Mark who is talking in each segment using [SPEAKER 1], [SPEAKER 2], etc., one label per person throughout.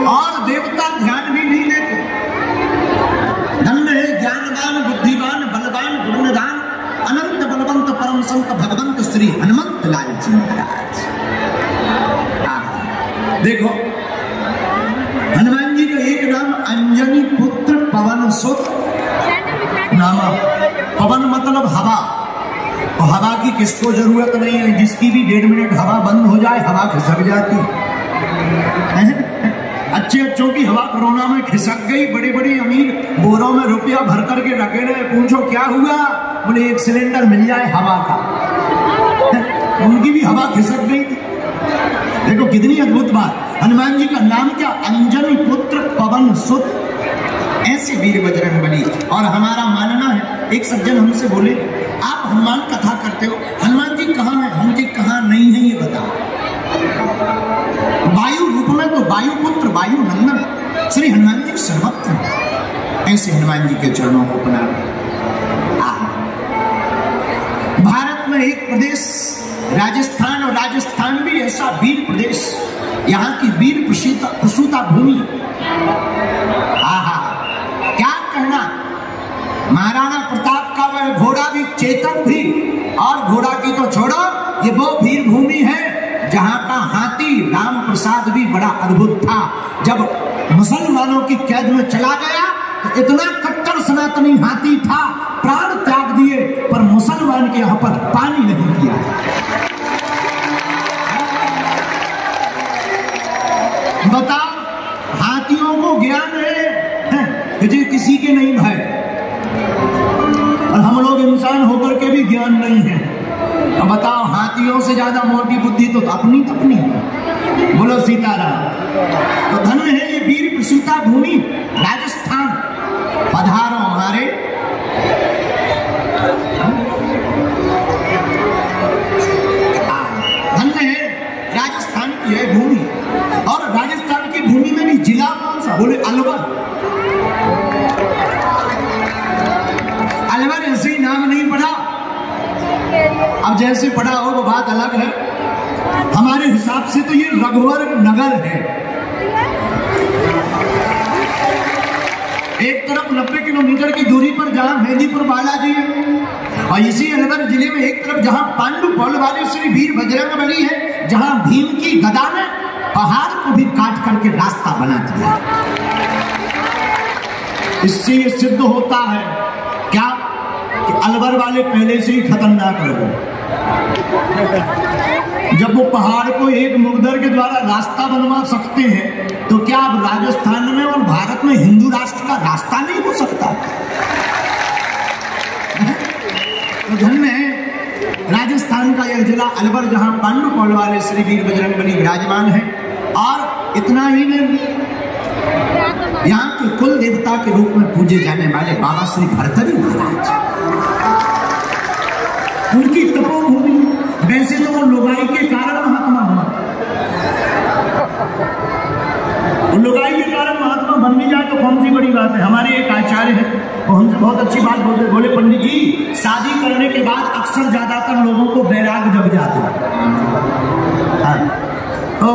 [SPEAKER 1] और देवता ध्यान भी नहीं देते। धन्य है ज्ञानवान बुद्धिमान बलवान गुणदान अनंत बलवंत परम संत भगवंत श्री हनुमंत लाल जी महाराज। देखो हनुमान जी का एक नाम अंजनी पुत्र पवन सुत नाम। पवन मतलब हवा, और हवा की किसको जरूरत नहीं है, जिसकी भी 1.5 मिनट हवा बंद हो जाए हवा खिसक जाती है। अच्छे अच्छों की हवा कोरोना में खिसक गई, बड़े बड़े अमीर बोरों में रुपया भर करके रखे रहे, पूछो क्या हुआ, बोले 1 सिलेंडर मिल जाए हवा का। उनकी भी हवा खिसक गई थी। देखो कितनी अद्भुत बात। हनुमान जी का नाम क्या, अंजनी पुत्र पवन सुत, ऐसे वीर बजरंगबली। और हमारा मानना है, एक सज्जन हमसे बोले आप हनुमान कथा करते हो, हनुमान जी कहाँ है, हम जी कहाँ नहीं है ये बताओ। वायु रूप में तो वायु पुत्र वायु नंदन श्री हनुमान जी सर्वत्र, ऐसे हनुमान जी के चरणों को प्रणाम। भारत में एक प्रदेश राजस्थान, और राजस्थान भी ऐसा वीर प्रदेश, यहाँ की वीर प्रसूता भूमि। आहा क्या कहना, महाराणा प्रताप का वह घोड़ा भी चेतक भी, और घोड़ा की तो छोड़ो, ये वो वीर भूमि है जहां का हाथी राम प्रसाद भी बड़ा अद्भुत था। जब मुसलमानों की कैद में चला गया तो इतना कट्टर सनातनी हाथी था, प्राण त्याग दिए, पर मुसलमान के यहाँ पर पानी नहीं किया। बताओ, हाथियों को ज्ञान है कि किसी के नहीं भय, और हम लोग इंसान होकर के भी ज्ञान नहीं है। अब बताओ, हाथियों से ज्यादा मोटी बुद्धि तो अपनी है। बोलो सीताराम। तो धन्य है ये वीर प्रसूता भूमि राजस्थान। पधारो हमारे धन्य है राजस्थान की है भूमि। और राजस्थान की भूमि में भी जिला कौन सा, बोले अलवर। अलवर ऐसे ही नाम नहीं पड़ा, अब जैसे पड़ा हो वो बात अलग है। हमारे हिसाब से तो ये रघुवर नगर है। एक तरफ 90 किलोमीटर की दूरी पर जहां मेहंदीपुर बालाजी है, और इसी अलवर जिले में एक तरफ जहां पांडु बल वाले श्री वीर बजरंगबली है, जहां भीम की गदा ने पहाड़ को भी काट करके रास्ता बना दिया। इससे ये सिद्ध होता है क्या कि अलवर वाले पहले से ही खतरनाक रहे। जब वो पहाड़ को एक मुगदर के द्वारा रास्ता बनवा सकते हैं, तो क्या अब राजस्थान में और भारत में हिंदू राष्ट्र का रास्ता नहीं हो सकता? तो धन्य है राजस्थान का यह जिला अलवर, जहां पांडु कौल वाले श्री वीर बजरंगबली विराजमान है। और इतना ही नहीं, यहाँ के कुल देवता के रूप में पूजे जाने वाले बाबा श्री भरतरी महाराज, उनकी तपोभूमि। वैसे तो वो लुगाई के कारण महात्मा बना, लुगाई के कारण महात्मा बन भी जाए तो कौन सी बड़ी बात है। हमारे एक आचार्य है, वो हमसे बहुत अच्छी बात बोलते, बोले पंडित जी शादी करने के बाद अक्सर ज्यादातर लोगों को बैराग जग जाते हैं। तो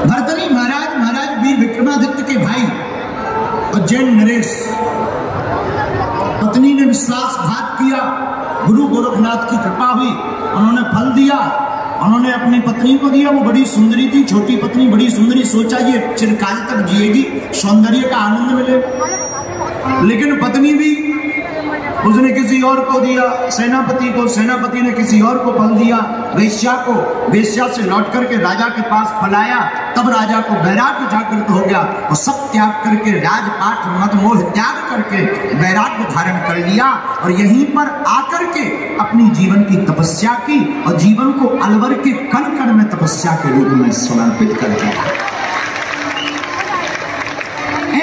[SPEAKER 1] भरतरी महाराज वीर विक्रमादित्य के भाई और जैन नरेश, पत्नी ने विश्वासघात किया, गुरु गोरखनाथ की कृपा हुई, उन्होंने फल दिया, उन्होंने अपनी पत्नी को दिया। वो बड़ी सुंदरी थी, छोटी पत्नी बड़ी सुंदरी, सोचा ये चिरकाल तक जिएगी, सौंदर्य का आनंद मिलेगा। लेकिन पत्नी भी उसने किसी और को दिया, सेनापति को, सेनापति ने किसी और को फल दिया, वेश्या को, वेश्या से लौट करके राजा के पास फलाया। तब राजा को वैराग्य जागृत हो गया और सब त्याग करके राजपाट मद मोह त्याग करके वैराग्य धारण कर लिया और यहीं पर आकर के अपनी जीवन की तपस्या की और जीवन को अलवर के कण कण में तपस्या के रूप में समर्पित कर दिया।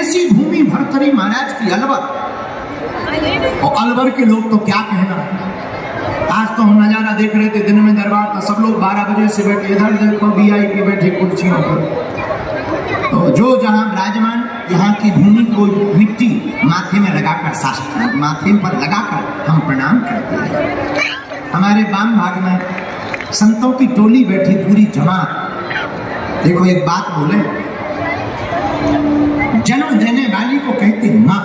[SPEAKER 1] ऐसी भूमि भरतरी महाराज की अलवर, और अलवर के लोग तो क्या कहना। आज तो हम नजारा देख रहे थे, दिन में दरबार था, सब लोग 12 बजे से बैठे, इधर देखो VIP बैठे कुर्सियों पर। तो जो जहां विराजमान, यहाँ की भूमि को मिट्टी माथे में लगाकर, माथे पर लगाकर हम प्रणाम करते हैं। हमारे वाम भाग में संतों की टोली बैठी पूरी जमात। देखो एक बात बोले, जन्म देने वाली को कहते हैं माँ,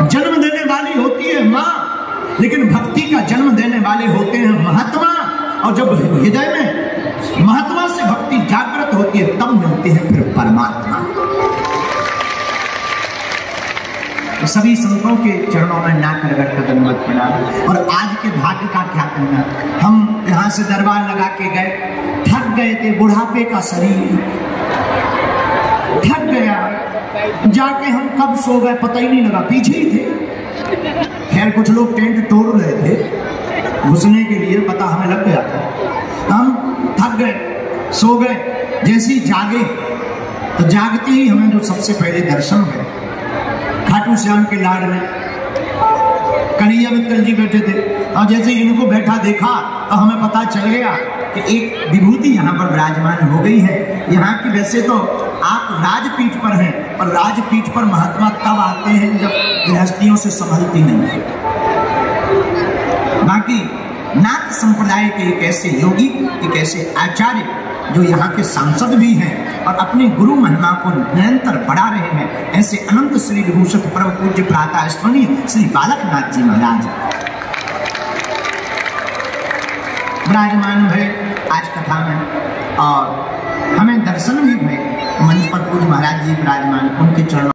[SPEAKER 1] जन्म देने वाली होती है माँ, लेकिन भक्ति का जन्म देने वाले होते हैं महात्मा। और जब हृदय में महात्मा से भक्ति जागृत होती है तब मिलते हैं फिर परमात्मा। तो सभी संतों के चरणों में ना कर दंडवत प्रणाम। और आज के भाग्य का क्या कहना, हम यहाँ से दरबार लगा के गए, थक गए थे, बुढ़ापे का शरीर थक गया, जाके हम कब सो गए पता ही नहीं लगा, पीछे ही थे। खैर कुछ लोग टेंट तोड़ रहे थे घुसने के लिए, पता हमें लग गया था। हम थक गए, सो गए। जैसे ही जागे तो जागते ही हमें जो सबसे पहले दर्शन हुए, खाटू श्याम के लाड में कन्हैया मित्तल जी बैठे थे। और जैसे इनको बैठा देखा तो हमें पता चल गया कि एक विभूति यहाँ पर विराजमान हो गई है। यहाँ की वैसे तो आप राजपीठ पर हैं, पर राजपीठ पर महात्मा तब आते हैं जब गृहस्थियों से संभलती नहीं है। बाकी नाथ संप्रदाय के एक ऐसे योगी, एक ऐसे आचार्य जो यहाँ के सांसद भी हैं और अपनी गुरु महिमा को निरंतर बढ़ा रहे हैं, ऐसे अनंत श्री विभूषण परम पूज्य प्रातः स्मरणीय श्री बालकनाथ जी महाराज विराजमान हुए आज कथा में। और हमें दर्शन भी हुए, मंच पर पूज्य महाराज जी विराजमान, उनके चरणों